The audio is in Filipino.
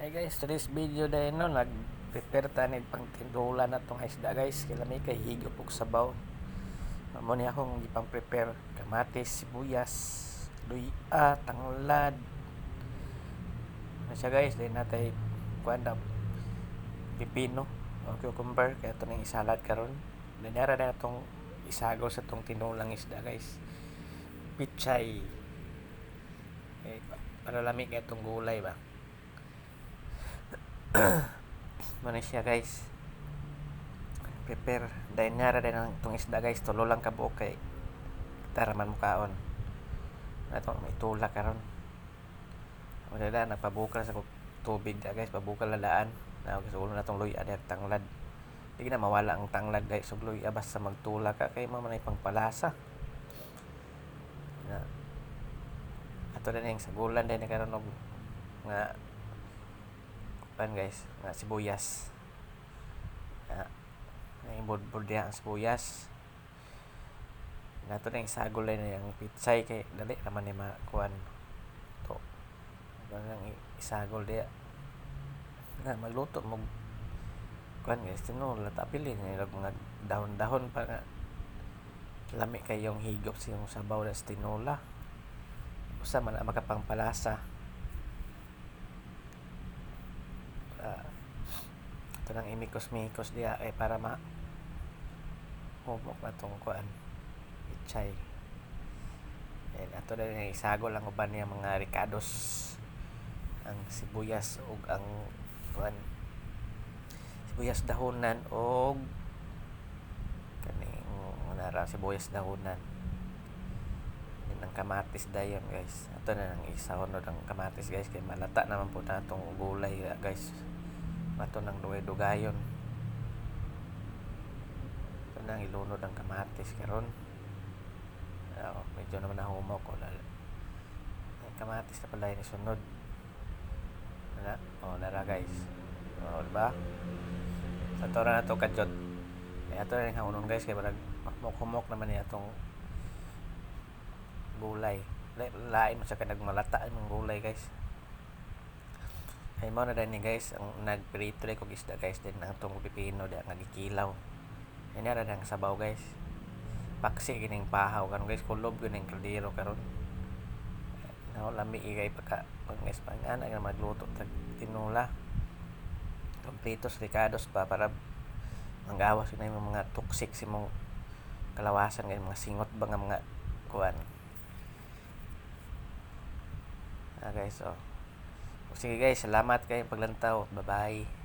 Hey guys, today's video dahil no, nag-prepare tayo pang tindula na itong isda guys. Kailan may kahigop og sabaw. Amo ni akong ipang prepare kamatis, sibuyas, luya, tanglad. Ano siya guys, dahil natay kuanda pipino o cucumber kaya ito nang isalad karon. Nangyara na itong isagaw sa itong tinulang isda guys. Pichay. Para lamig na itong gulay ba. Ano siya guys, prepare dahil nga rin ang itong isda guys, tulo lang kabuok kay taraman mo kaon na ito may tulak karon. Wala nagpabukal sa tubig da guys, pabukal lalaan na gusto na itong luya at tanglad. Hindi na mawala ang tanglad guys ug luya basta magtulak ka kay mamanay pangpalasa na ato rin yung sagulan din karon og nga pan guys, nga sibuyas na imbod-bod diya ang sibuyas nato na yung sagol na yung pitsay kay dali naman ni makuan to nang isagol diya na magluto mo kuan guys, tinula tapili nga mga dahon-dahon pa nga lami kayong higop sa yung sabaw na tinula usa man ang makapangpalasa. Ito nang imikos-mikos diya ay para humok na itong kuan ichay. And ato na rin isagol ang uban niya mga ricados, ang sibuyas ug ang kuan sibuyas dahonan og kaning nara sibuyas dahonan din ang kamatis dayon guys. Ato na nang isahon ang kamatis guys kay malata naman po na itong gulay guys. Mato nang dugayon ito nang ilunod ang kamatis karon. Medyo naman nahumok ko ang kamatis na pala yung sunod na nara guys diba sa tora na ito kadyot kaya ito na yung haunon guys kaya parang humok naman niya itong gulay lain mo sa kanagmalata yung gulay guys. Ay mo na din guys ang nagprito like og isda guys din ang tong pipino di nga gikilaw. Yan na ang sabaw guys. Paksi kining pahaw karon guys, kulob kining kaldero karon. Now lami igay pagka guys pangana nga magluto tag tinula. Completos ricados pa para manggawas na yung mga toxic si mong kalawasan kay mga singot ba nga mga kuan. Guys sige guys, salamat kayo paglantaw. Bye bye.